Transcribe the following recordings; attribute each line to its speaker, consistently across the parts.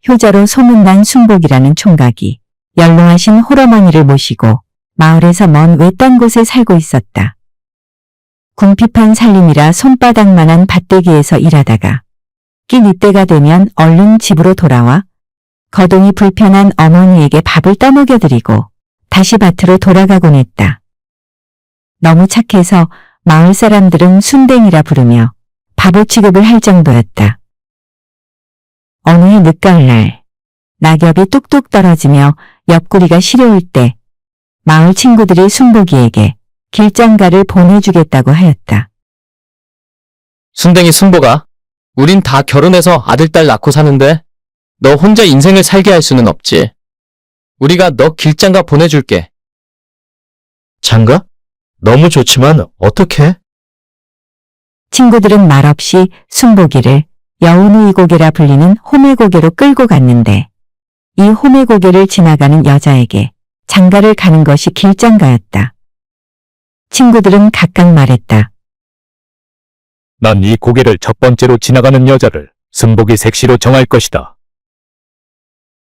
Speaker 1: 효자로 소문난 순복이라는 총각이 연로하신 홀어머니를 모시고 마을에서 먼 외딴 곳에 살고 있었다. 궁핍한 살림이라 손바닥만한 밭대기에서 일하다가 끼 늦때가 되면 얼른 집으로 돌아와 거동이 불편한 어머니에게 밥을 떠먹여드리고 다시 밭으로 돌아가곤 했다. 너무 착해서 마을 사람들은 순댕이라 부르며 바보 취급을 할 정도였다. 어느 해 늦가을날 낙엽이 뚝뚝 떨어지며 옆구리가 시려울 때 마을 친구들이 순복이에게 길장가를 보내주겠다고 하였다.
Speaker 2: 순댕이 순복아, 우린 다 결혼해서 아들, 딸 낳고 사는데 너 혼자 인생을 살게 할 수는 없지. 우리가 너 길장가 보내줄게.
Speaker 3: 장가? 너무 좋지만 어떡해?
Speaker 1: 친구들은 말없이 순복이를 여운의고개라 불리는 호매고개로 끌고 갔는데 이 호매고개를 지나가는 여자에게 장가를 가는 것이 길장가였다. 친구들은 각각 말했다.
Speaker 3: 난 이 고개를 첫 번째로 지나가는 여자를 순복이 색시로 정할 것이다.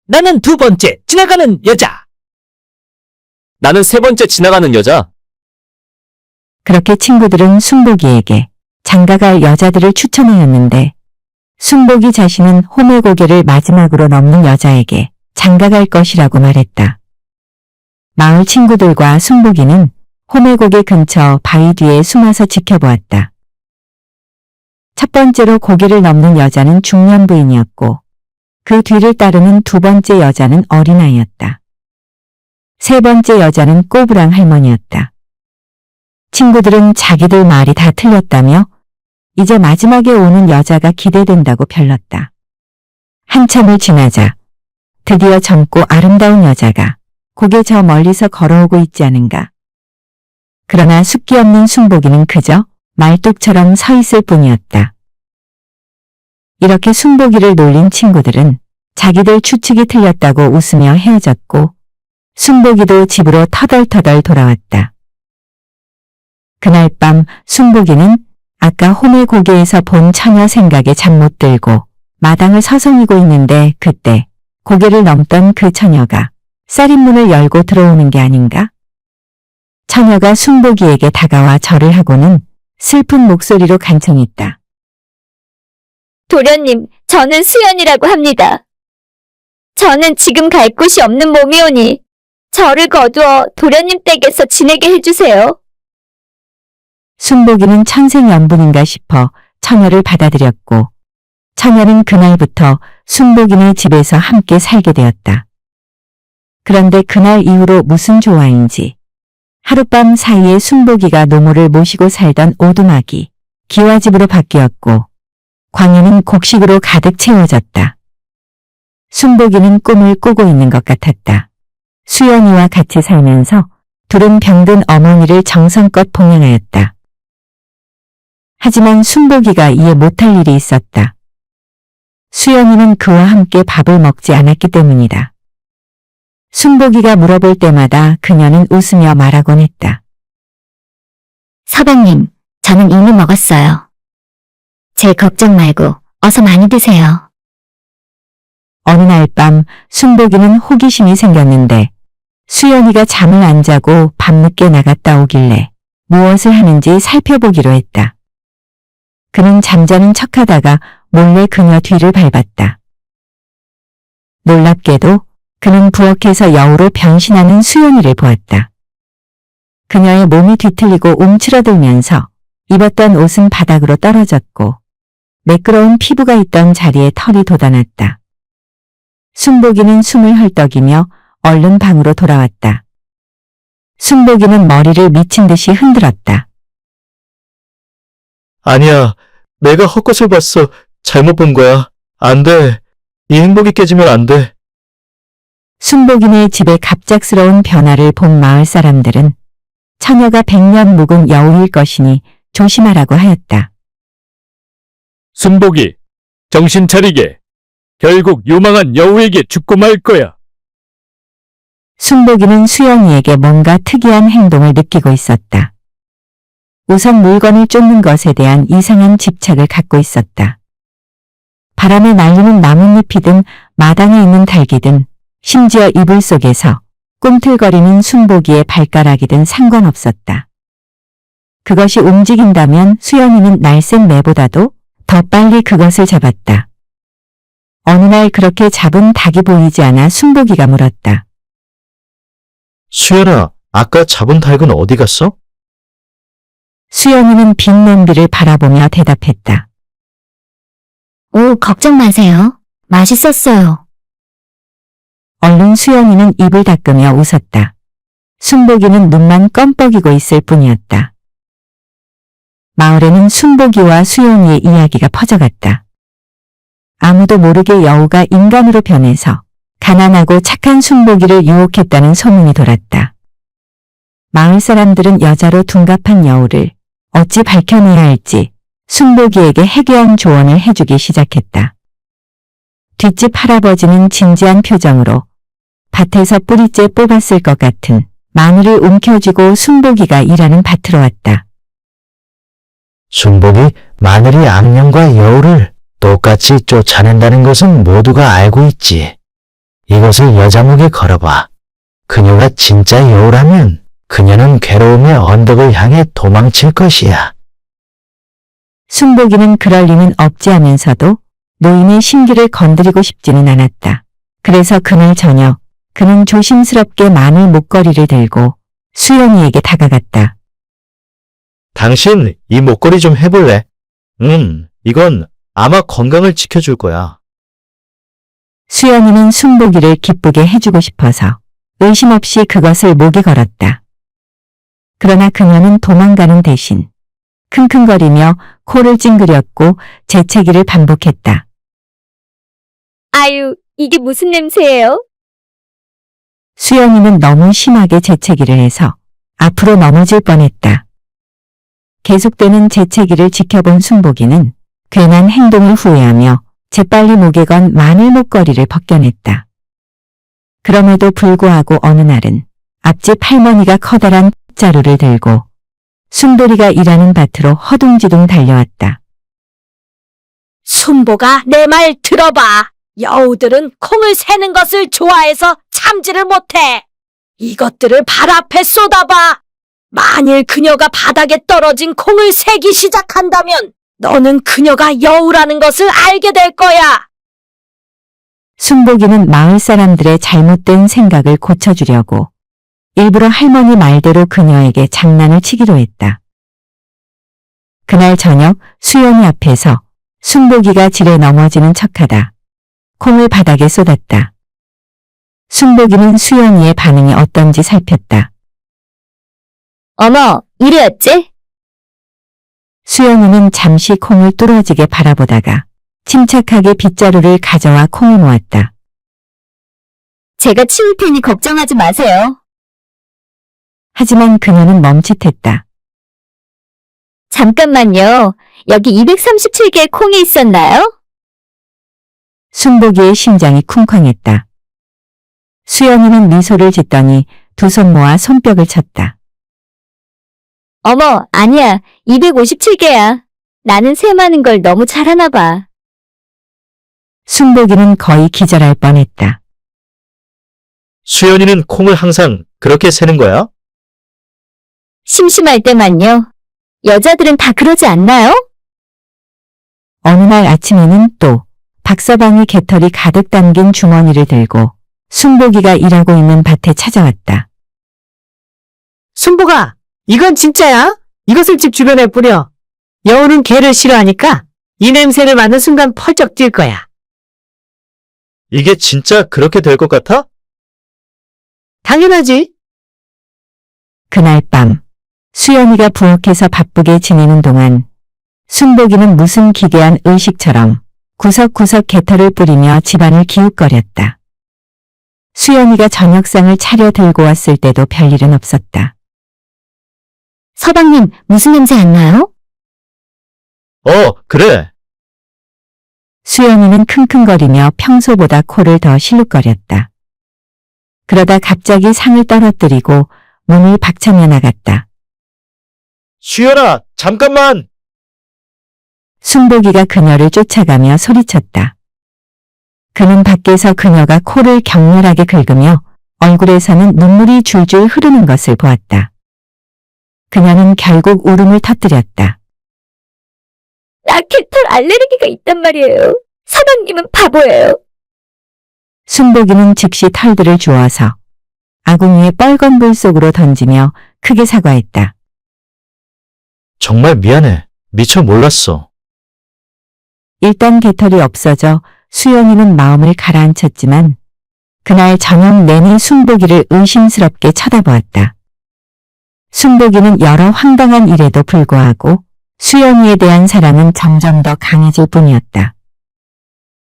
Speaker 4: 나는 두 번째 지나가는 여자.
Speaker 2: 나는 세 번째 지나가는 여자.
Speaker 1: 그렇게 친구들은 순복이에게 장가갈 여자들을 추천하였는데 순복이 자신은 호매고개를 마지막으로 넘는 여자에게 장가갈 것이라고 말했다. 마을 친구들과 순복이는 호매고개 근처 바위 뒤에 숨어서 지켜보았다. 첫 번째로 고개를 넘는 여자는 중년 부인이었고 그 뒤를 따르는 두 번째 여자는 어린아이였다. 세 번째 여자는 꼬부랑 할머니였다. 친구들은 자기들 말이 다 틀렸다며 이제 마지막에 오는 여자가 기대된다고 별렀다. 한참을 지나자 드디어 젊고 아름다운 여자가 고개 저 멀리서 걸어오고 있지 않은가. 그러나 숫기 없는 순복이는 그저 말뚝처럼 서 있을 뿐이었다. 이렇게 순복이를 놀린 친구들은 자기들 추측이 틀렸다고 웃으며 헤어졌고 순복이도 집으로 터덜터덜 돌아왔다. 그날 밤 순복이는 아까 호매고개에서 본 처녀 생각에 잠 못 들고 마당을 서성이고 있는데 그때 고개를 넘던 그 처녀가 쌀인문을 열고 들어오는 게 아닌가? 처녀가 순복이에게 다가와 절을 하고는 슬픈 목소리로 간청했다.
Speaker 5: 도련님, 저는 수연이라고 합니다. 저는 지금 갈 곳이 없는 몸이오니 저를 거두어 도련님 댁에서 지내게 해주세요.
Speaker 1: 순복이는 천생연분인가 싶어 처녀를 받아들였고 처녀는 그날부터 순복이네 집에서 함께 살게 되었다. 그런데 그날 이후로 무슨 조화인지 하룻밤 사이에 순복이가 노모를 모시고 살던 오두막이 기와집으로 바뀌었고 광야는 곡식으로 가득 채워졌다. 순복이는 꿈을 꾸고 있는 것 같았다. 수연이와 같이 살면서 둘은 병든 어머니를 정성껏 봉양하였다. 하지만 순복이가 이해 못할 일이 있었다. 수연이는 그와 함께 밥을 먹지 않았기 때문이다. 순복이가 물어볼 때마다 그녀는 웃으며 말하곤 했다.
Speaker 5: 서방님, 저는 이미 먹었어요. 제 걱정 말고 어서 많이 드세요.
Speaker 1: 어느 날 밤 순복이는 호기심이 생겼는데 수연이가 잠을 안 자고 밤늦게 나갔다 오길래 무엇을 하는지 살펴보기로 했다. 그는 잠자는 척하다가 몰래 그녀 뒤를 밟았다. 놀랍게도 그는 부엌에서 여우로 변신하는 수연이를 보았다. 그녀의 몸이 뒤틀리고 움츠러들면서 입었던 옷은 바닥으로 떨어졌고 매끄러운 피부가 있던 자리에 털이 돋아났다. 순복이는 숨을 헐떡이며 얼른 방으로 돌아왔다. 순복이는 머리를 미친 듯이 흔들었다.
Speaker 3: 아니야, 내가 헛것을 봤어. 잘못 본 거야. 안 돼. 이 행복이 깨지면 안 돼.
Speaker 1: 순복이네 집의 갑작스러운 변화를 본 마을 사람들은 처녀가 100년 묵은 여우일 것이니 조심하라고 하였다.
Speaker 3: 순복이, 정신 차리게. 결국 요망한 여우에게 죽고 말 거야.
Speaker 1: 순복이는 수연이에게 뭔가 특이한 행동을 느끼고 있었다. 우선 물건을 쫓는 것에 대한 이상한 집착을 갖고 있었다. 바람에 날리는 나뭇잎이든 마당에 있는 닭이든 심지어 이불 속에서 꿈틀거리는 순복이의 발가락이든 상관없었다. 그것이 움직인다면 수연이는 날쌘 매보다도 더 빨리 그것을 잡았다. 어느 날 그렇게 잡은 닭이 보이지 않아 순복이가 물었다.
Speaker 3: 수연아, 아까 잡은 닭은 어디 갔어?
Speaker 1: 수연이는 빈 냄비를 바라보며 대답했다.
Speaker 5: 오, 걱정 마세요. 맛있었어요.
Speaker 1: 얼른 수연이는 입을 닦으며 웃었다. 순복이는 눈만 껌뻑이고 있을 뿐이었다. 마을에는 순복이와 수연이의 이야기가 퍼져갔다. 아무도 모르게 여우가 인간으로 변해서 가난하고 착한 순복이를 유혹했다는 소문이 돌았다. 마을 사람들은 여자로 둔갑한 여우를 어찌 밝혀내야 할지 순복이에게 해괴한 조언을 해주기 시작했다. 뒷집 할아버지는 진지한 표정으로 밭에서 뿌리째 뽑았을 것 같은 마늘을 움켜쥐고 순복이가 일하는 밭으로 왔다.
Speaker 6: 순복이 마늘이 악령과 여우를 똑같이 쫓아낸다는 것은 모두가 알고 있지. 이것을 여자 목에 걸어봐. 그녀가 진짜 여우라면 그녀는 괴로움의 언덕을 향해 도망칠 것이야.
Speaker 1: 순복이는 그럴 리는 없지 하면서도 노인의 심기를 건드리고 싶지는 않았다. 그래서 그날 저녁 그는 조심스럽게 마늘 목걸이를 들고 수연이에게 다가갔다.
Speaker 3: 당신 이 목걸이 좀 해볼래? 이건 아마 건강을 지켜줄 거야.
Speaker 1: 수연이는 순복이를 기쁘게 해주고 싶어서 의심 없이 그것을 목에 걸었다. 그러나 그녀는 도망가는 대신 킁킁거리며 코를 찡그렸고 재채기를 반복했다.
Speaker 5: 아유, 이게 무슨 냄새예요?
Speaker 1: 수연이는 너무 심하게 재채기를 해서 앞으로 넘어질 뻔했다. 계속되는 재채기를 지켜본 순복이는 괜한 행동을 후회하며 재빨리 목에 건 마늘 목걸이를 벗겨냈다. 그럼에도 불구하고 어느 날은 앞집 할머니가 커다란 자루를 들고 순돌이가 일하는 밭으로 허둥지둥 달려왔다.
Speaker 7: 순보가 내 말 들어봐. 여우들은 콩을 새는 것을 좋아해서 참지를 못해. 이것들을 발 앞에 쏟아봐. 만일 그녀가 바닥에 떨어진 콩을 새기 시작한다면 너는 그녀가 여우라는 것을 알게 될 거야.
Speaker 1: 순복이는 마을 사람들의 잘못된 생각을 고쳐주려고 일부러 할머니 말대로 그녀에게 장난을 치기로 했다. 그날 저녁 수연이 앞에서 순복이가 지레 넘어지는 척하다 콩을 바닥에 쏟았다. 순복이는 수연이의 반응이 어떤지 살폈다.
Speaker 5: 어머, 이래였지?
Speaker 1: 수연이는 잠시 콩을 뚫어지게 바라보다가 침착하게 빗자루를 가져와 콩을 모았다.
Speaker 5: 제가 치울 테니 걱정하지 마세요.
Speaker 1: 하지만 그녀는 멈칫했다.
Speaker 5: 잠깐만요. 여기 237개의 콩이 있었나요?
Speaker 1: 순복이의 심장이 쿵쾅했다. 수연이는 미소를 짓더니 두 손 모아 손뼉을 쳤다.
Speaker 5: 어머, 아니야. 257개야. 나는 세마는 걸 너무 잘하나 봐.
Speaker 1: 순복이는 거의 기절할 뻔했다.
Speaker 3: 수연이는 콩을 항상 그렇게 세는 거야?
Speaker 5: 심심할 때만요. 여자들은 다 그러지 않나요?
Speaker 1: 어느 날 아침에는 또 박서방이 개털이 가득 담긴 주머니를 들고 순복이가 일하고 있는 밭에 찾아왔다.
Speaker 7: 순보가, 이건 진짜야? 이것을 집 주변에 뿌려. 여우는 개를 싫어하니까 이 냄새를 맡는 순간 펄쩍 뛸 거야.
Speaker 3: 이게 진짜 그렇게 될 것 같아?
Speaker 7: 당연하지.
Speaker 1: 그날 밤 수연이가 부엌에서 바쁘게 지내는 동안 순복이는 무슨 기괴한 의식처럼 구석구석 개털을 뿌리며 집안을 기웃거렸다. 수연이가 저녁상을 차려 들고 왔을 때도 별일은 없었다.
Speaker 5: 서방님, 무슨 냄새 안 나요?
Speaker 3: 그래.
Speaker 1: 수연이는 킁킁거리며 평소보다 코를 더 실룩거렸다. 그러다 갑자기 상을 떨어뜨리고 문을 박차며 나갔다.
Speaker 3: 수연아, 잠깐만!
Speaker 1: 순복이가 그녀를 쫓아가며 소리쳤다. 그는 밖에서 그녀가 코를 격렬하게 긁으며 얼굴에서는 눈물이 줄줄 흐르는 것을 보았다. 그녀는 결국 울음을 터뜨렸다.
Speaker 5: 나 개털 알레르기가 있단 말이에요. 사방님은 바보예요.
Speaker 1: 순복이는 즉시 털들을 주워서 아궁이의 뻘건 불 속으로 던지며 크게 사과했다.
Speaker 3: 정말 미안해. 미처 몰랐어.
Speaker 1: 일단 개털이 없어져 수연이는 마음을 가라앉혔지만 그날 저녁 내내 순복이를 의심스럽게 쳐다보았다. 순복이는 여러 황당한 일에도 불구하고 수연이에 대한 사랑은 점점 더 강해질 뿐이었다.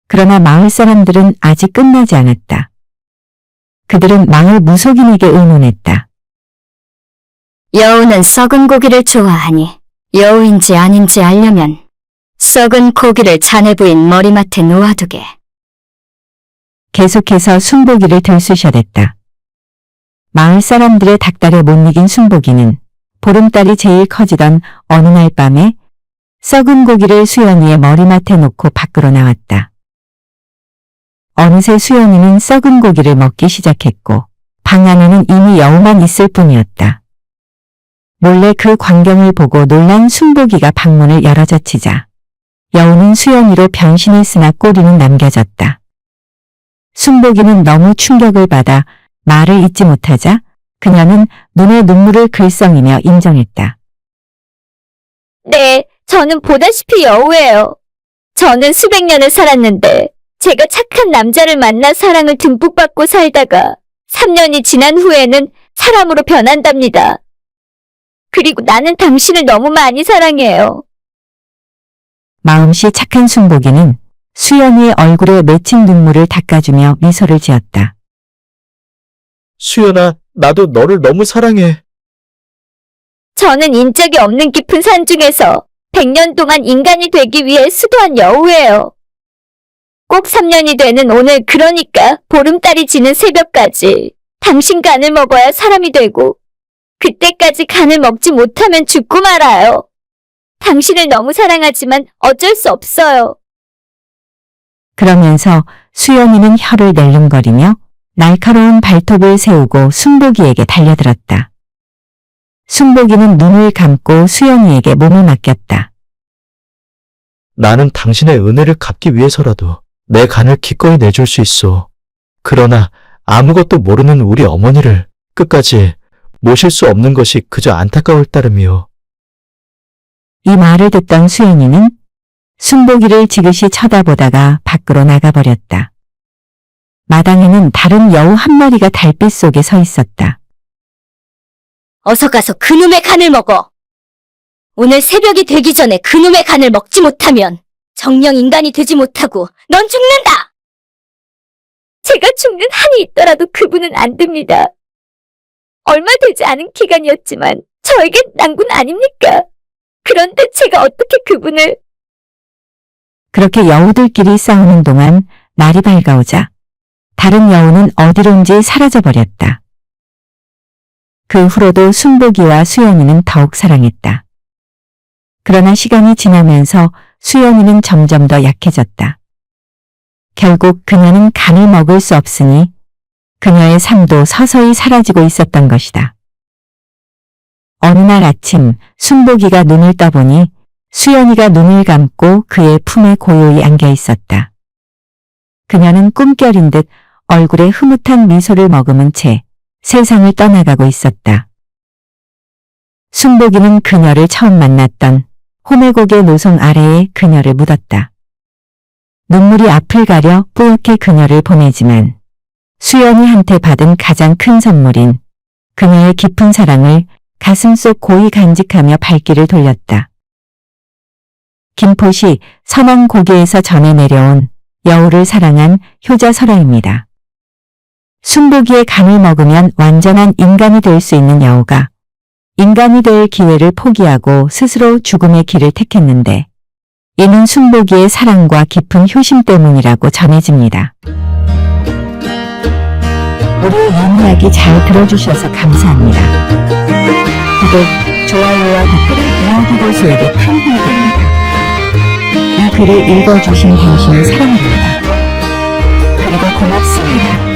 Speaker 1: 그러나 마을 사람들은 아직 끝나지 않았다. 그들은 마을 무속인에게 의논했다.
Speaker 5: 여우는 썩은 고기를 좋아하니 여우인지 아닌지 알려면 썩은 고기를 자네 부인 머리맡에 놓아두게.
Speaker 1: 계속해서 순복이를 들쑤셔댔다. 마을 사람들의 닥달에 못 이긴 순복이는 보름달이 제일 커지던 어느 날 밤에 썩은 고기를 수연이의 머리맡에 놓고 밖으로 나왔다. 어느새 수연이는 썩은 고기를 먹기 시작했고 방 안에는 이미 여우만 있을 뿐이었다. 몰래 그 광경을 보고 놀란 순복이가 방문을 열어젖히자 여우는 수연이로 변신했으나 꼬리는 남겨졌다. 순복이는 너무 충격을 받아 말을 잇지 못하자 그녀는 눈에 눈물을 글썽이며 인정했다.
Speaker 5: 네, 저는 보다시피 여우예요. 저는 수백 년을 살았는데 제가 착한 남자를 만나 사랑을 듬뿍 받고 살다가 3년이 지난 후에는 사람으로 변한답니다. 그리고 나는 당신을 너무 많이 사랑해요.
Speaker 1: 마음씨 착한 순복이는 수연이의 얼굴에 맺힌 눈물을 닦아주며 미소를 지었다.
Speaker 3: 수연아, 나도 너를 너무 사랑해.
Speaker 5: 저는 인적이 없는 깊은 산 중에서 100년 동안 인간이 되기 위해 수도한 여우예요. 꼭 3년이 되는 오늘, 그러니까 보름달이 지는 새벽까지 당신 간을 먹어야 사람이 되고 그때까지 간을 먹지 못하면 죽고 말아요. 당신을 너무 사랑하지만 어쩔 수 없어요.
Speaker 1: 그러면서 수연이는 혀를 낼름거리며 날카로운 발톱을 세우고 순복이에게 달려들었다. 순복이는 눈을 감고 수연이에게 몸을 맡겼다.
Speaker 3: 나는 당신의 은혜를 갚기 위해서라도 내 간을 기꺼이 내줄 수 있어. 그러나 아무것도 모르는 우리 어머니를 끝까지 모실 수 없는 것이 그저 안타까울 따름이요.
Speaker 1: 이 말을 듣던 수연이는 순복이를 지그시 쳐다보다가 밖으로 나가버렸다. 마당에는 다른 여우 한 마리가 달빛 속에 서 있었다.
Speaker 5: 어서 가서 그놈의 간을 먹어. 오늘 새벽이 되기 전에 그놈의 간을 먹지 못하면 정령 인간이 되지 못하고 넌 죽는다. 제가 죽는 한이 있더라도 그분은 안 됩니다. 얼마 되지 않은 기간이었지만 저에겐 낭군 아닙니까? 그런데 제가 어떻게 그분을...
Speaker 1: 그렇게 여우들끼리 싸우는 동안 날이 밝아오자 다른 여우는 어디론지 사라져버렸다. 그 후로도 순복이와 수연이는 더욱 사랑했다. 그러나 시간이 지나면서 수연이는 점점 더 약해졌다. 결국 그녀는 간을 먹을 수 없으니 그녀의 삶도 서서히 사라지고 있었던 것이다. 어느 날 아침 순복이가 눈을 떠보니 수연이가 눈을 감고 그의 품에 고요히 안겨 있었다. 그녀는 꿈결인 듯 얼굴에 흐뭇한 미소를 머금은 채 세상을 떠나가고 있었다. 순복이는 그녀를 처음 만났던 호매곡의 노송 아래에 그녀를 묻었다. 눈물이 앞을 가려 뿌옇게 그녀를 보내지만 수연이한테 받은 가장 큰 선물인 그녀의 깊은 사랑을 가슴속 고이 간직하며 발길을 돌렸다. 김포시 선왕고개에서 전해 내려온 여우를 사랑한 효자설화입니다. 순복이의 간을 먹으면 완전한 인간이 될 수 있는 여우가 인간이 될 기회를 포기하고 스스로 죽음의 길을 택했는데 이는 순복이의 사랑과 깊은 효심 때문이라고 전해집니다. 우리의 이야기 잘 들어주셔서 감사합니다. 구독, 좋아요와 댓글을 이야기고수에게 큰 힘이 됩니다. 이 글을 읽어주신 당신을 사랑합니다. 그리고 고맙습니다.